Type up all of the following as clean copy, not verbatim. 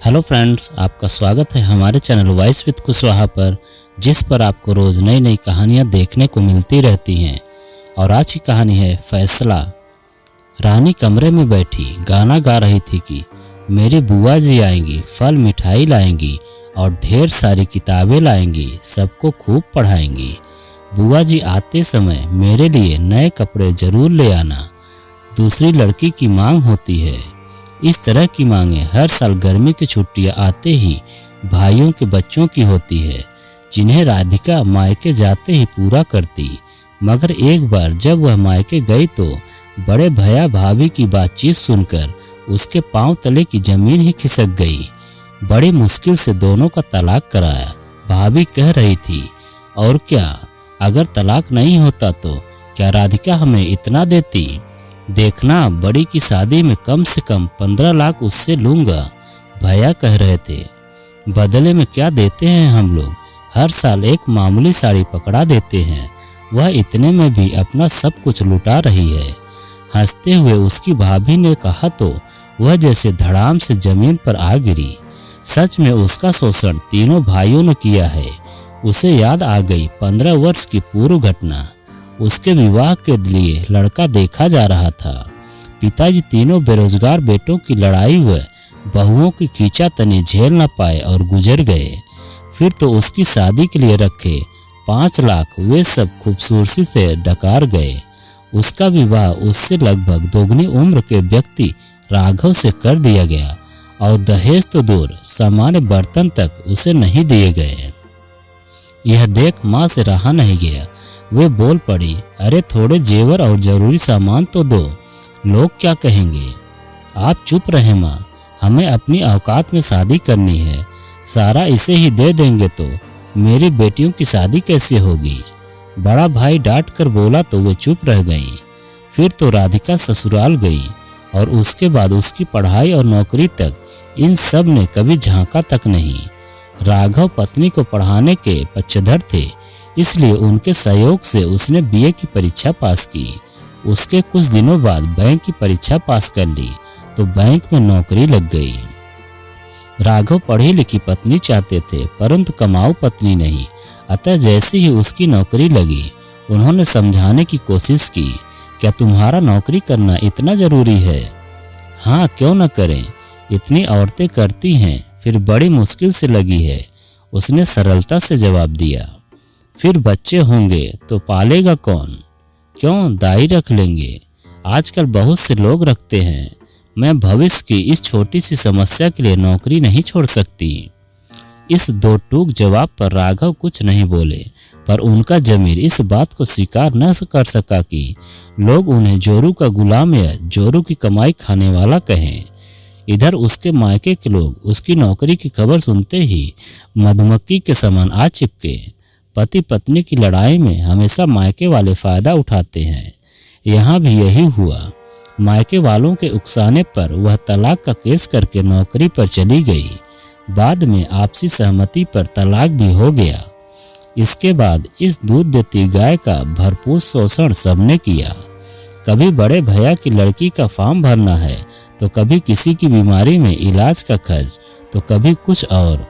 Hello friends, आपका स्वागत है हमारे चैनल वॉइस विद कुशवाहा पर, जिस पर आपको रोज़ नई नई कहानियाँ देखने को मिलती रहती हैं। और आज की कहानी है फैसला। रानी कमरे में बैठी गाना गा रही थी कि मेरी बुआ जी आएंगी, फल मिठाई लाएंगी और ढेर सारी किताबें लाएंगी, सबको खूब पढ़ाएंगी। बुआ जी आते समय मेरे लिए नए कपड़े जरूर ले आना। दूसरी लड़की की मांग होती है। इस तरह की मांगे हर साल गर्मी की छुट्टियां आते ही भाइयों के बच्चों की होती है, जिन्हें राधिका मायके जाते ही पूरा करती। मगर एक बार जब वह मायके गई तो बड़े भैया भाभी की बातचीत सुनकर उसके पांव तले की जमीन ही खिसक गई। बड़ी मुश्किल से दोनों का तलाक कराया। भाभी कह रही थी, और क्या, अगर तलाक नहीं होता तो क्या राधिका हमें इतना देती? देखना, बड़ी की शादी में कम से कम 15 लाख उससे लूंगा, भैया कह रहे थे। बदले में क्या देते हैं हम लोग? हर साल एक मामूली साड़ी पकड़ा देते हैं, वह इतने में भी अपना सब कुछ लुटा रही है। हंसते हुए उसकी भाभी ने कहा तो वह जैसे धड़ाम से जमीन पर आ गिरी। सच में उसका शोषण तीनों भाइयों ने किया है। उसे याद आ गई 15 वर्ष की पूर्व घटना। उसके विवाह के लिए लड़का देखा जा रहा था। पिताजी तीनों बेरोजगार बेटों की लड़ाई व बहुओं की खींचातानी झेल न पाए और गुजर गए। फिर तो उसकी शादी के लिए रखे 5 लाख वे सब खूबसूरती से डकार गए। उसका विवाह उससे लगभग दोगुनी उम्र के व्यक्ति राघव से कर दिया गया और दहेज तो दूर, सामान्य बर्तन तक उसे नहीं दिए गए। यह देख माँ से रहा नहीं गया। वे बोल पड़ी, अरे थोड़े जेवर और जरूरी सामान तो दो, लोग क्या कहेंगे? आप चुप रहे माँ, हमें अपनी औकात में शादी करनी है। सारा इसे ही दे देंगे तो मेरी बेटियों की शादी कैसे होगी? बड़ा भाई डांट कर बोला तो वे चुप रह गई। फिर तो राधिका ससुराल गई और उसके बाद उसकी पढ़ाई और नौकरी तक इन सब ने कभी झांका तक नहीं। राघव पत्नी को पढ़ाने के पक्षधर थे, इसलिए उनके सहयोग से उसने बीए की परीक्षा पास की। उसके कुछ दिनों बाद बैंक की परीक्षा पास कर ली तो बैंक में नौकरी लग गई। राघव पढ़ी लिखी पत्नी चाहते थे, परंतु कमाऊ पत्नी नहीं। अतः जैसे ही उसकी नौकरी लगी, उन्होंने समझाने की कोशिश की, क्या तुम्हारा नौकरी करना इतना जरूरी है? हाँ, क्यों न करें, इतनी औरतें करती हैं, फिर बड़ी मुश्किल से लगी है, उसने सरलता से जवाब दिया। फिर बच्चे होंगे तो पालेगा कौन? क्यों, दाई रख लेंगे, आजकल बहुत से लोग रखते हैं। मैं भविष्य की इस छोटी सी समस्या के लिए नौकरी नहीं छोड़ सकती। इस दो टूक जवाब पर राघव कुछ नहीं बोले, पर उनका जमीर इस बात को स्वीकार न कर सका कि लोग उन्हें जोरू का गुलाम या जोरू की कमाई खाने वाला कहें। इधर उसके मायके के लोग उसकी नौकरी की खबर सुनते ही मधुमक्खी के समान आ चिपके। पति पत्नी की लड़ाई में हमेशा मायके वाले फायदा उठाते हैं। यहाँ भी यही हुआ। मायके वालों के उकसाने पर वह तलाक का केस करके नौकरी पर चली गई। बाद में आपसी सहमति पर तलाक भी हो गया। इसके बाद इस दूध देती गाय का भरपूर शोषण सबने किया। कभी बड़े भैया की लड़की का फॉर्म भरना है तो कभी किसी की बीमारी में इलाज का खर्च, तो कभी कुछ और।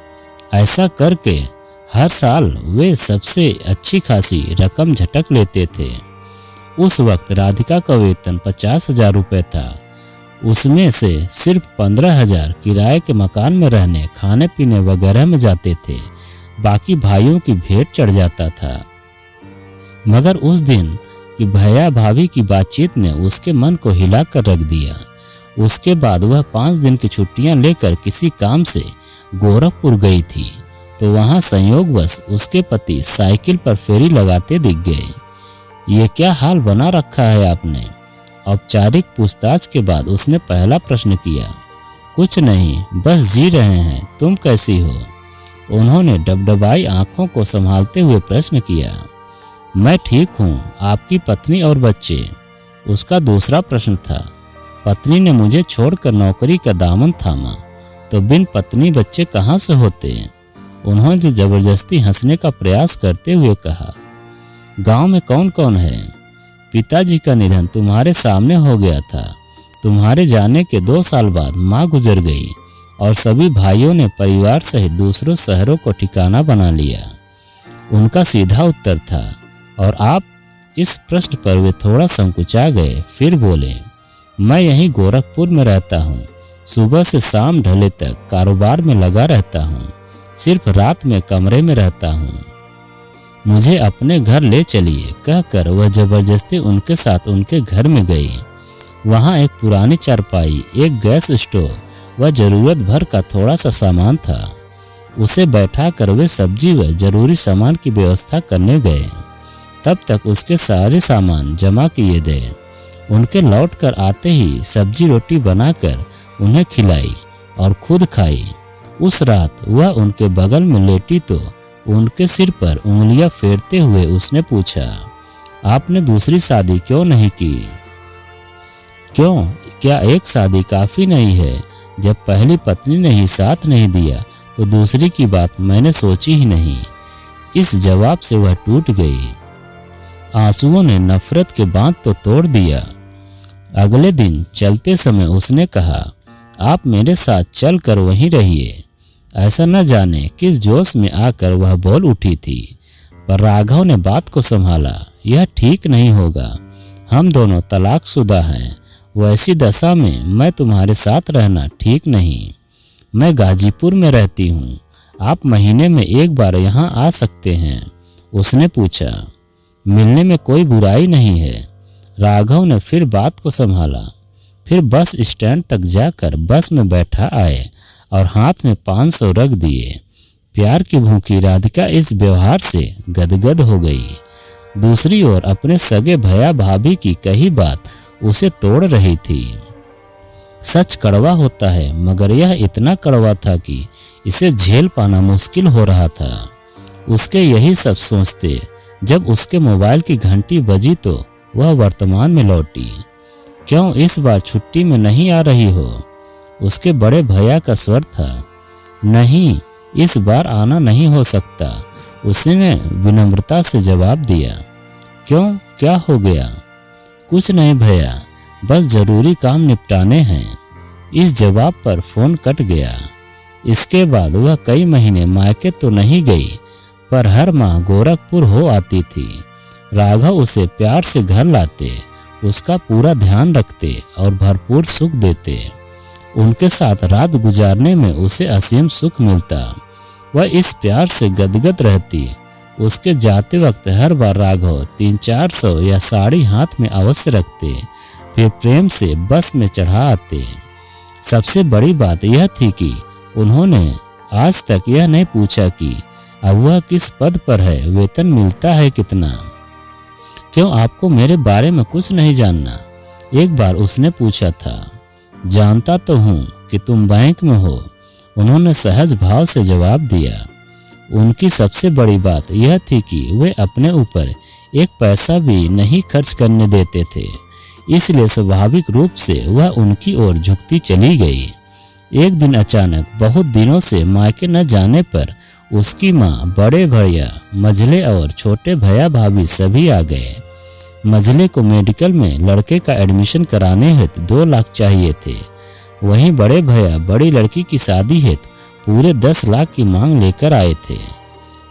ऐसा करके हर साल वे सबसे अच्छी खासी रकम झटक लेते थे। उस वक्त राधिका का वेतन 50,000 रुपये था। उसमें से सिर्फ 15,000 किराए के मकान में रहने, खाने पीने वगैरह में जाते थे। बाकी भाइयों की भेंट चढ़ जाता था। मगर उस दिन की भैया भाभी की बातचीत ने उसके मन को हिला कर रख दिया। उसके बाद वह 5 दिन की छुट्टियां लेकर किसी काम से गोरखपुर गई थी तो वहां संयोगवश उसके पति साइकिल पर फेरी लगाते दिख गए। ये क्या हाल बना रखा है आपने? औपचारिक पूछताछ के बाद उसने पहला प्रश्न किया। कुछ नहीं, बस जी रहे हैं, तुम कैसी हो? उन्होंने डबडबाई आंखों को संभालते हुए प्रश्न किया। मैं ठीक हूँ, आपकी पत्नी और बच्चे? उसका दूसरा प्रश्न था। पत्नी ने मुझे छोड़कर नौकरी का दामन थामा तो बिन पत्नी बच्चे कहाँ से होते? उन्होंने जबरदस्ती हंसने का प्रयास करते हुए कहा। गांव में कौन कौन है? पिताजी का निधन तुम्हारे सामने हो गया था। तुम्हारे जाने के 2 साल बाद माँ गुजर गई और सभी भाइयों ने परिवार सहित दूसरों शहरों को ठिकाना बना लिया। उनका सीधा उत्तर था। और आप? इस प्रश्न पर वे थोड़ा संकुचा गए, फिर बोले, मैं यहीं गोरखपुर में रहता हूँ। सुबह से शाम ढले तक कारोबार में लगा रहता हूँ। सिर्फ रात में कमरे में रहता हूँ। मुझे अपने घर ले चलिए, कहकर वह जबरदस्ती उनके साथ उनके घर में गई। वहाँ एक पुरानी चारपाई, एक गैस स्टोव व जरूरत भर का थोड़ा सा सामान था। उसे बैठा कर वे सब्जी व जरूरी सामान की व्यवस्था करने गए। तब तक उसके सारे सामान जमा किए गए। उनके लौट कर आते ही सब्जी रोटी बनाकर उन्हें खिलाई और खुद खाई। उस रात वह उनके बगल में लेटी तो उनके सिर पर उंगलियां फेरते हुए उसने पूछा, आपने दूसरी शादी क्यों नहीं की? क्यों? क्या एक शादी काफ़ी नहीं है? जब पहली पत्नी ने ही साथ नहीं दिया तो दूसरी की बात मैंने सोची ही नहीं। इस जवाब से वह टूट गई। आंसुओं ने नफरत के बांध तो तोड़ दिया। अगले दिन चलते समय उसने कहा, आप मेरे साथ चल कर वहीं रहिए। ऐसा न जाने किस जोश में आकर वह बोल उठी थी, पर राघव ने बात को संभाला। यह ठीक नहीं होगा, हम दोनों तलाकशुदा हैं। वैसी दशा में मैं तुम्हारे साथ रहना ठीक नहीं। मैं गाजीपुर में रहती हूँ, आप महीने में एक बार यहाँ आ सकते हैं। उसने पूछा, मिलने में कोई बुराई नहीं है। राघव ने फिर बात को संभाला। फिर बस स्टैंड तक जाकर बस में बैठा आए और हाथ में 500 रख दिए। प्यार की भूखी राधिका इस व्यवहार से गदगद हो गई। दूसरी ओर अपने सगे भैया भाभी की कही बात उसे तोड़ रही थी। सच कड़वा होता है, मगर यह इतना कड़वा था कि इसे झेल पाना मुश्किल हो रहा था। उसके यही सब सोचते जब उसके मोबाइल की घंटी बजी तो वह वर्तमान में लौटी। क्यों इस बार छुट्टी में नहीं आ रही हो? उसके बड़े भैया का स्वर था। नहीं, इस बार आना नहीं हो सकता, उसने विनम्रता से जवाब दिया। क्यों, क्या हो गया? कुछ नहीं भैया, बस जरूरी काम निपटाने हैं। इस जवाब पर फोन कट गया। इसके बाद वह कई महीने मायके तो नहीं गई, पर हर माह गोरखपुर हो आती थी। राघव उसे प्यार से घर लाते, उसका पूरा ध्यान रखते और भरपूर सुख देते। उनके साथ रात गुजारने में उसे असीम सुख मिलता। वह इस प्यार से गदगद रहती। उसके जाते वक्त हर बार राघव 300-400 या साड़ी हाथ में अवश्य रखते, फिर प्रेम से बस में चढ़ा आते। सबसे बड़ी बात यह थी कि उन्होंने आज तक यह नहीं पूछा कि अब वह किस पद पर है, वेतन मिलता है कितना। क्यों, आपको मेरे बारे में कुछ नहीं जानना? एक बार उसने पूछा था। जानता तो हूँ कि तुम बैंक में हो, उन्होंने सहज भाव से जवाब दिया। उनकी सबसे बड़ी बात यह थी कि वे अपने ऊपर एक पैसा भी नहीं खर्च करने देते थे, इसलिए स्वाभाविक रूप से वह उनकी ओर झुकती चली गई। एक दिन अचानक बहुत दिनों से मायके न जाने पर उसकी माँ, बड़े भैया, मझले और छोटे भैया भाभी सभी आ गए। मझले को मेडिकल में लड़के का एडमिशन कराने हेतु 2 लाख चाहिए थे। वहीं बड़े भैया बड़ी लड़की की शादी हेतु पूरे 10 लाख की मांग लेकर आए थे।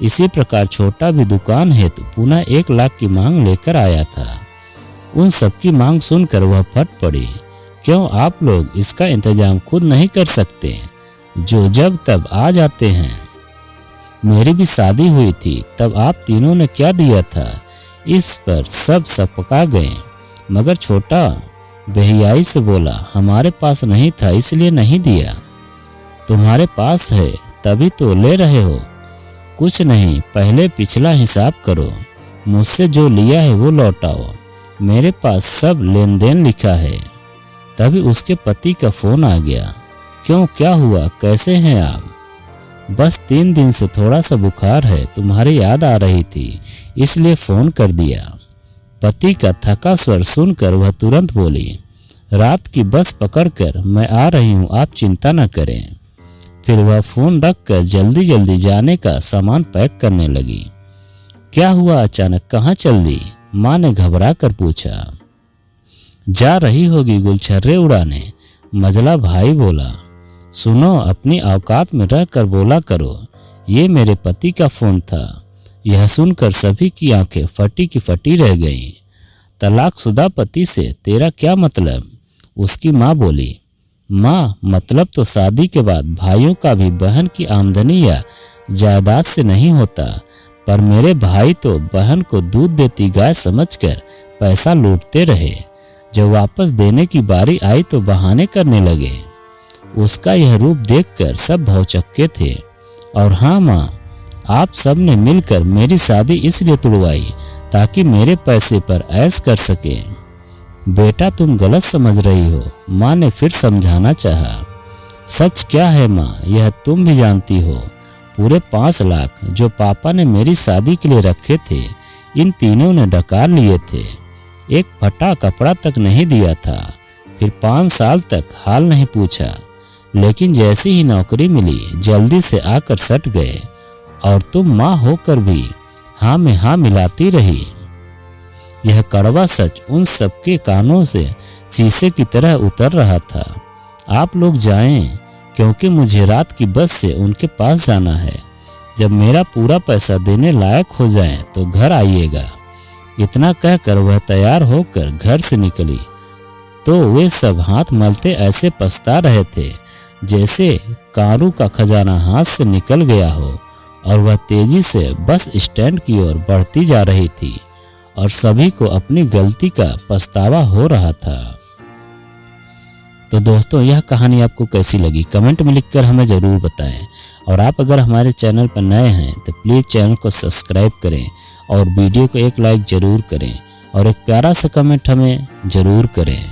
इसी प्रकार छोटा भी दुकान हेतु पुनः 1 लाख की मांग लेकर आया था। उन सबकी मांग सुनकर वह फट पड़ी। क्यों, आप लोग इसका इंतजाम खुद नहीं कर सकते, जो जब तब आ जाते हैं? मेरी भी शादी हुई थी, तब आप तीनों ने क्या दिया था? इस पर सब सपका गए, मगर छोटा बेहियाई से बोला, हमारे पास नहीं था इसलिए नहीं दिया। तुम्हारे पास है तभी तो ले रहे हो। कुछ नहीं, पहले पिछला हिसाब करो, मुझसे जो लिया है वो लौटाओ। मेरे पास सब लेन देन लिखा है। तभी उसके पति का फोन आ गया। क्यों, क्या हुआ, कैसे हैं आप? बस 3 दिन से थोड़ा सा बुखार है, तुम्हारी याद आ रही थी इसलिए फोन कर दिया। पति का थका स्वर सुनकर वह तुरंत बोली, रात की बस पकड़कर मैं आ रही हूँ, आप चिंता न करें। फिर वह फोन रखकर जल्दी जल्दी जाने का सामान पैक करने लगी। क्या हुआ अचानक, कहाँ चल दी? माँ ने घबरा कर पूछा। जा रही होगी गुलछर्रे उड़ाने, मझला भाई बोला। सुनो, अपनी औकात में रह कर बोला करो। ये मेरे पति का फोन था। यह सुनकर सभी की आंखें फटी की फटी रह गईं। तलाकशुदा पति से तेरा क्या मतलब? उसकी माँ बोली। माँ, मतलब तो शादी के बाद भाइयों का भी बहन की आमदनी या जायदाद से नहीं होता, पर मेरे भाई तो बहन को दूध देती गाय समझकर पैसा लूटते रहे। जब वापस देने की बारी आई तो बहाने करने लगे। उसका यह रूप देखकर सब भौचक्के थे। और हाँ माँ, आप सब ने मिलकर मेरी शादी इसलिए तुड़वाई ताकि मेरे पैसे पर ऐश कर सके। बेटा, तुम गलत समझ रही हो, माँ ने फिर समझाना चाहा। सच क्या है माँ, यह तुम भी जानती हो। पूरे 5 लाख जो पापा ने मेरी शादी के लिए रखे थे, इन तीनों ने डकार लिए थे। एक फटा कपड़ा तक नहीं दिया था। फिर 5 साल तक हाल नहीं पूछा, लेकिन जैसी ही नौकरी मिली जल्दी से आकर सट गए। और तुम माँ होकर भी हाँ में हाँ मिलाती रही। यह कड़वा सच उन सबके कानों से शीशे की तरह उतर रहा था। आप लोग जाएं, क्योंकि मुझे रात की बस से उनके पास जाना है। जब मेरा पूरा पैसा देने लायक हो जाए तो घर आइएगा। इतना कहकर वह तैयार होकर घर से निकली तो वे सब हाथ मलते ऐसे पछता रहे थे जैसे कारू का खजाना हाथ से निकल गया हो। और वह तेजी से बस स्टैंड की ओर बढ़ती जा रही थी और सभी को अपनी गलती का पछतावा हो रहा था। तो दोस्तों, यह कहानी आपको कैसी लगी कमेंट में लिखकर हमें ज़रूर बताएं। और आप अगर हमारे चैनल पर नए हैं तो प्लीज़ चैनल को सब्सक्राइब करें और वीडियो को एक लाइक ज़रूर करें और एक प्यारा सा कमेंट हमें ज़रूर करें।